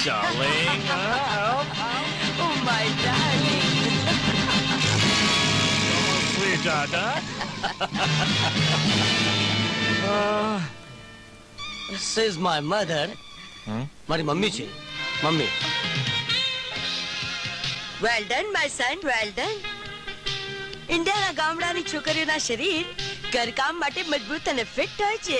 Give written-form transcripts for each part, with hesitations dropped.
darling. Oh, my darling. Sweetheart, This is my mother. મારી mummy છે. Mummy. Well done, my son, well done. ઇન્ડિયાના ગામડાની છોકરીઓના શરીર ઘરકામ માટે મજબૂત અને ફિટ હોય છે.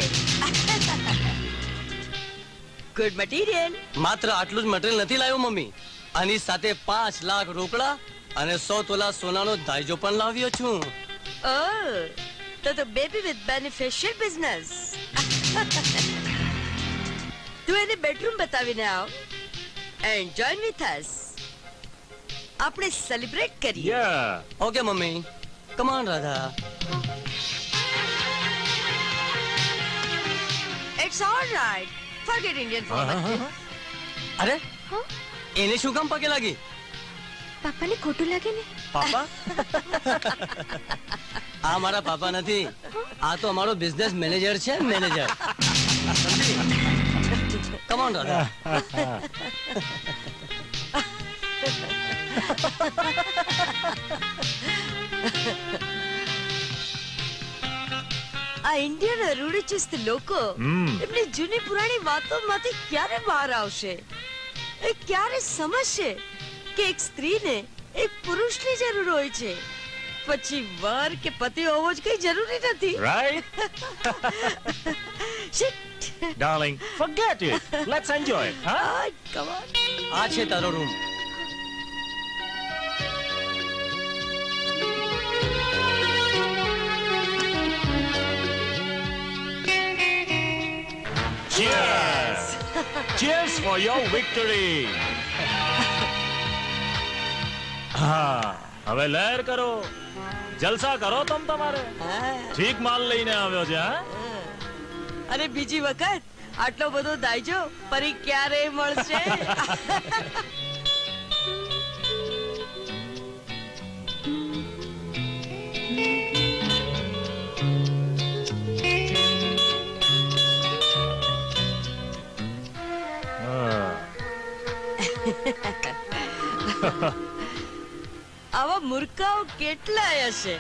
Good material. માત્ર આટલું જ મટીરિયલ નથી લાવ્યો મમ્મી. આની સાથે 5 લાખ રોકડા અને 100 તોલા સોનાનો દાયજો પણ લાવ્યો છું. Oh, તો બેબી વિથ બેનિફિશિયલ બિઝનેસ. તું એને બેડરૂમ બતાવીને આવ એન્ડ જોઈન વિથ અસ. આપણે સેલિબ્રેટ કરીએ. Yeah. Okay mummy. Come on Radha. It's all right. Forget Indian format. અરે એને શું કામ પગે લાગી? પાપાને ખોટું લાગે ને? પાપા? આ મારા પાપા નથી. આ તો અમારો બિઝનેસ મેનેજર છે, મેનેજર. Come on Radha. આ ઇન્ડિયન રૂઢિચુસ્ત લોકો એમની જૂની પુરાણી વાતોમાંથી ક્યારે બહાર આવશે? એ ક્યારે સમજશે કે એક સ્ત્રીને એક પુરુષની જરૂર હોય છે, પછી વર કે પતિ હોવો જ કઈ જરૂરી નથી. Right? Shit. Darling, forget it. Let's enjoy it. Huh? Ah, come on. આ છે તારો room. Cheers! Cheers for your victory! હા હવે લહેર કરો, જલસા કરો તમ તમારે. ઠીક માલ લઈને આવ્યો છે. હા અને બીજી વખત આટલો બધો દાયજો ફરી ક્યારે મળશે? આવા મૂર્ખાઓ કેટલાય હશે.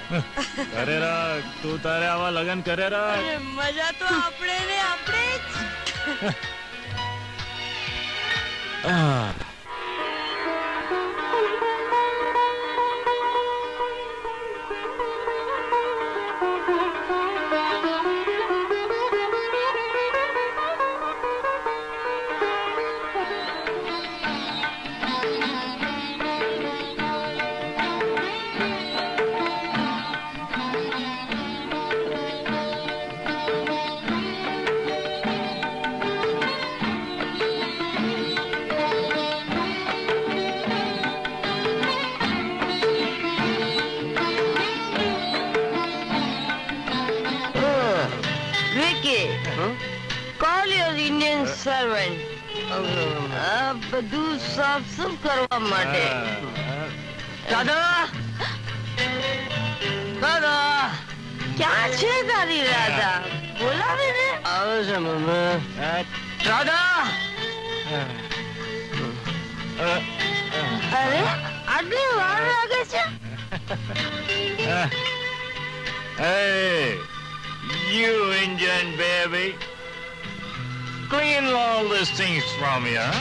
કરે રાખ, તું તારે આવા લગન કરે રાખ. અરે મજા તો આપણે ને આપણે જ. Call your Indian servant. આ બધું સાફ સુફ કરવા માટે. દાદા, દાદા, ક્યાં છે તારી રાધા? બોલાવે ને. આવે છે મમ્મી. રાધા, અરે આટલી વાર લાગે છે? Hey, you Indian baby. Clean all these things from here.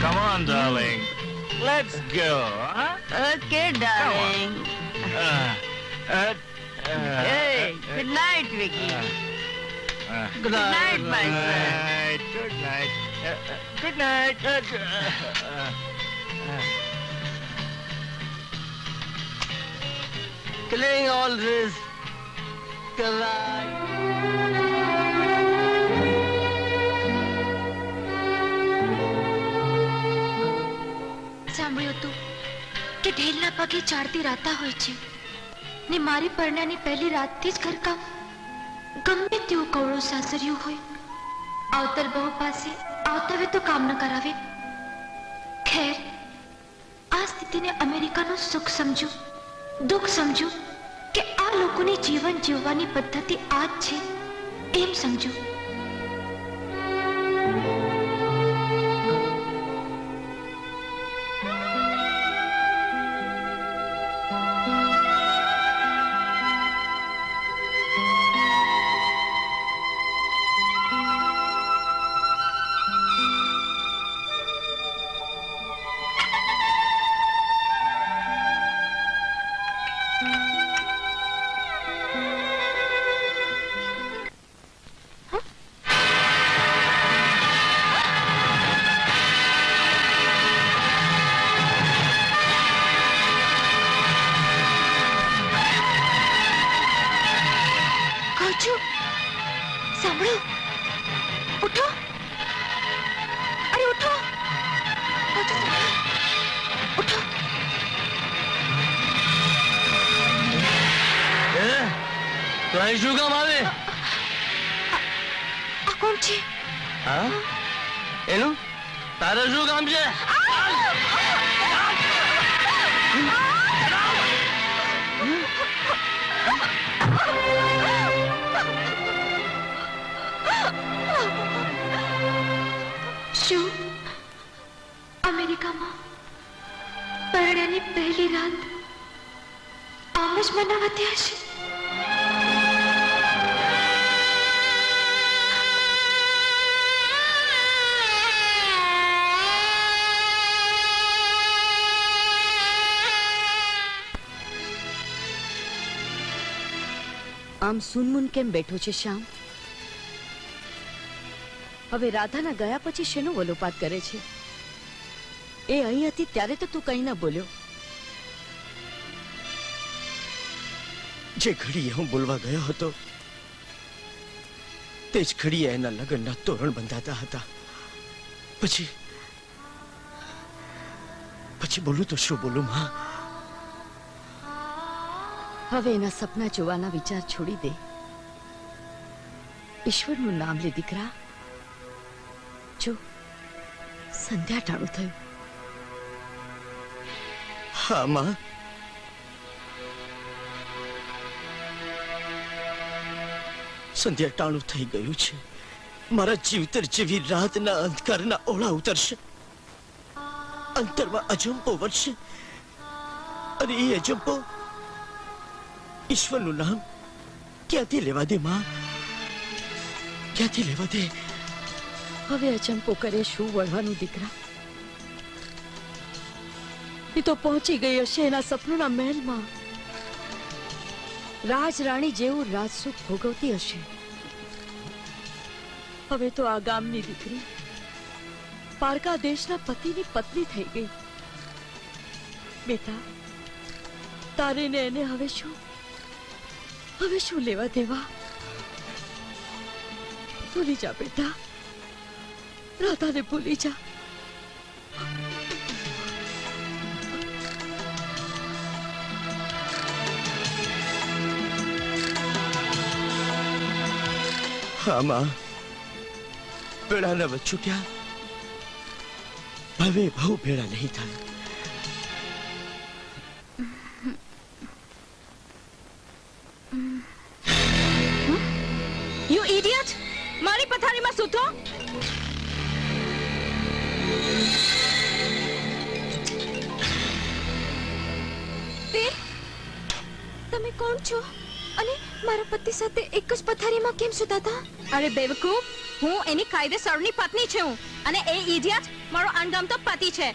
Come on, darling. Let's go. Huh? Okay, darling. Hey, good night, Vicky. Good night, my friend. Good night. Good night. Clearing all this. સાંભળ્યું તું કે ઢેલના પગે ચાળતી રાતા હોય છે ને મારી પરણાની પહેલી રાતથી જ ઘરકામ ગમે તેવું કવળું સાસર્યું હોય આવતર બહુ પાસે આવતાવે તો કામ ન કરાવે. ખેર આ સ્થિતિને અમેરિકાનું સુખ સમજુ, દુઃખ સમજુ કે આ લોકોની જીવન જીવવાની પદ્ધતિ આ જ છે એમ સમજુ. અહીં શું કામ આવે? આ કોણ છે? હા, એનું તારે શું કામ છે? શું અમેરિકામાં પરણ્યાની પહેલી રાત આમ જ મનાવતી હશે? આમ સુનમુન કેમ બેઠો છે શ્યામ? હવે રાધાના ગયા પછી શેનો વલોપાત કરે છે? એ અહીં હતી ત્યારે તો તું કંઈ ન બોલ્યો. જે ઘડીએ હું બોલવા ગયો હતો તે જ ઘડીએ એના લગ્નના તોરણ બંધાતા હતા. પછી બોલું તો શું બોલું માં? હવે એના સપના જોવાના વિચાર છોડી દે. ઈશ્વરનું નામ લે દીકરા. જો સંધ્યા ટાણું થયું. હા માં, સંધ્યા ટાણું થઈ ગયું છે. મારા જીવતર જેવી રાતના અંધકારના ઓળા ઉતરશે, અંતરમાં અજંપો વધશે, અને એ અજંપો ઈશ્વરનું નામ ક્યાંથી લેવા દે માં? ક્યાંથી લેવા દે? હવે અચંપો કરે શું વળવાનું દીકરા? એ તો પહોંચી ગઈ હશે એના સપનોના મહેલમાં. રાજરાણી જેવું રાજસુખ ભોગવતી હશે. હવે તો આ ગામની દીકરી પારકા દેશના પતિની પત્ની થઈ ગઈ. બેટા, તારે ને એને હવે શું લેવા દેવા? ભૂલી જા બેટા, રાધાને ભૂલી જા. હા માં, ભેળા ન છૂટ્યા, હવે બહુ ભેળા નહીં થાય. You idiot! મારી પથારીમાં સૂતો? તમે કોણ છો અને મારા પતિ સાથે એક જ પથારીમાં કેમ સૂતા હતા? અરે બેવકૂફ, હું એની કાયદેસરની પત્ની છું અને એ ઇડિયટ મારો અણગમતો પતિ છે.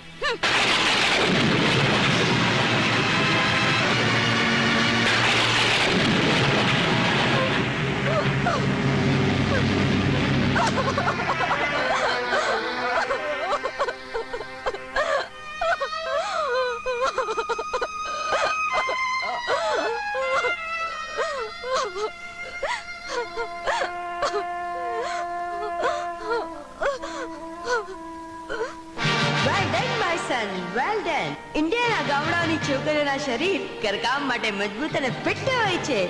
Well done. ઇન્ડિયાના ગામડાની છોકરીઓના શરીર ઘરકામ માટે મજબૂત અને ફિટ હોય છે.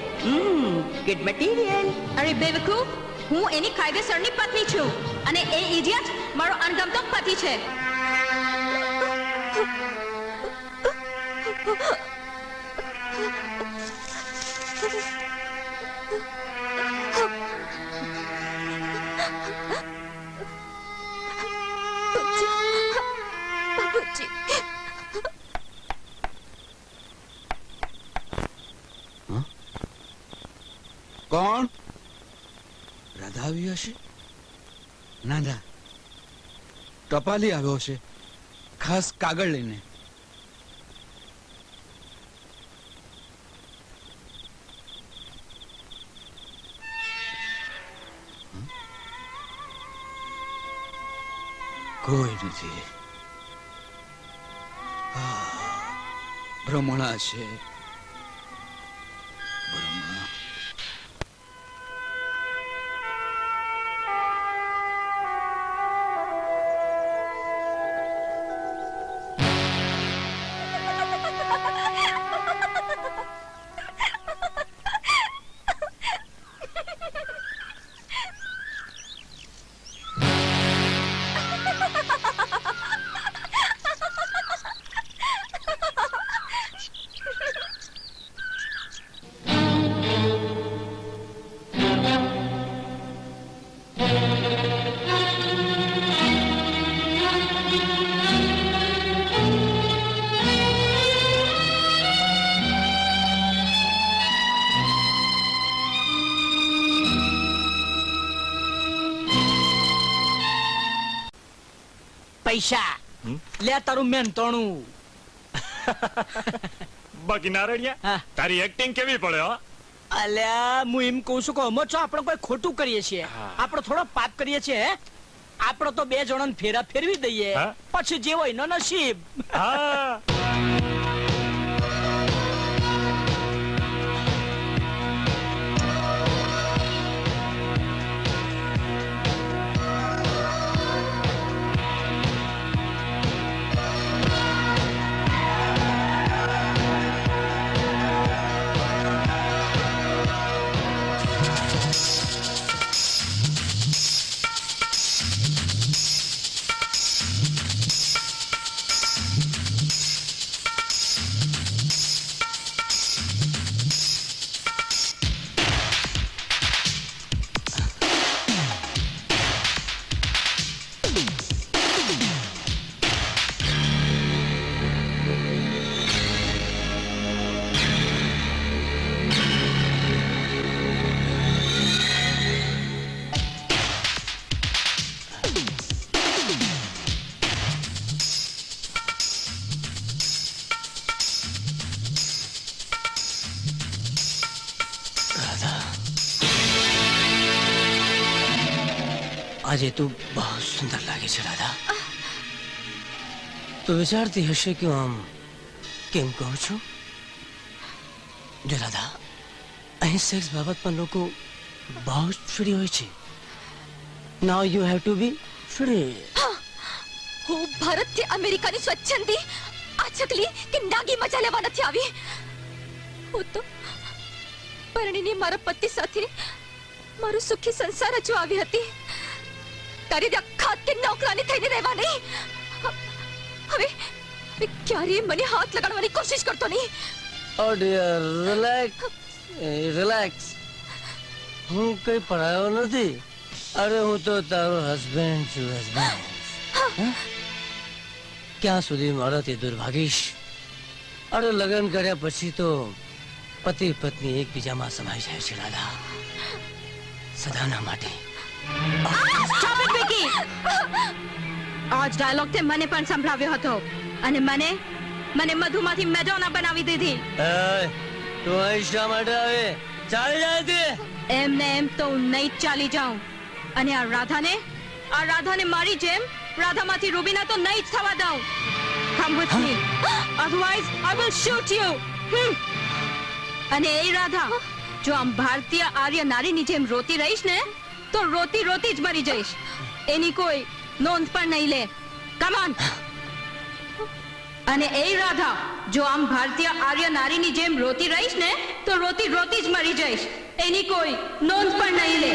Good material. અરે બેવકૂફ, હું એની કાયદેસરની પત્ની છું અને એ ઇડિયટ મારો અણગમતો પતિ છે. કોણ? રાધા આવી હશે? ના ના, ટપાલી આવ્યો હશે, ખાસ કાગળ લઈને. કોઈ નથી. ભ્રમણા છે, ભ્રમણા. પૈસા લે તારું મહેનતાણું. બાકી નારણિયા હા. તારી એક્ટિંગ કેવી પડે હો અલ્યા હું એમ કહું છું કે અમે છો આપણે કોઈ ખોટું કરીએ છીએ, આપણે થોડો પાપ કરીએ છીએ હે? આપણે તો બે જણાને ફેરા ફેરવી દઈએ, હા? પછી જે હોય એનો નસીબ. હા આજે તું બહુ સુંદર લાગે છે રાધા. તું વિચારતી હશે કે હું આમ કેમ કહું છું? જો રાધા, અહીં સેક્સ બાબતમાં લોકો બહુ જ ફ્રી હોય છે. Now you have to be free. હું ભારતથી અમેરિકાની સ્વચ્છંદી આ ચકલી કે નાગી મજા લેવા નથી આવી. હું તો પરણીને મારા પતિ સાથે મારો સુખી સંસાર રચવા આવી હતી. તારી આખા કે નોકરાની થઈને રહેવા નહીં. હવે ક્યારેય મને હાથ લગાડવાની કોશિશ કરતો નહીં. ઓ ડિયર, રિલેક્સ રિલેક્સ. હું કઈ પડાયો નથી. અરે હું તો તારો હસબન્ડ છું, હસબન્ડ. ક્યાં સુધી મારાથી દૂર ભાગીશ? અરે લગ્ન કર્યા પછી તો પતિ પત્ની એકબીજામાં સમાઈ જાય છે રાધા, સદાના માટે. Stop it, Vicky! આ જ ડાયલોગ તે મને પણ સંભળાવ્યો હતો અને મને મધુમાંથી મેડોના બનાવી દીધી. તું અહીં શા માટે આવે? ચાલી જાય તે. એમને એમ તો હું નહીં જ ચાલી જાઉં. અને આ રાધાને મારી જેમ રાધામાંથી રૂબીના તો નહીં જ થવા દઉં. Come with me. Otherwise, I will shoot you. અને એ રાધા, જો આમ ભારતીય આર્ય નારીની જેમ રોતી રહીશ ને તો રોતી રોતી જ મરી જઈશ. એની કોઈ નોંધ પણ નહીં લે. Come on. અને એ રાધા, જો આમ ભારતીય આર્ય નારીની જેમ રોતી રહીશ ને તો રોતી રોતી જ મરી જઈશ. એની કોઈ નોંધ પણ નહીં લે.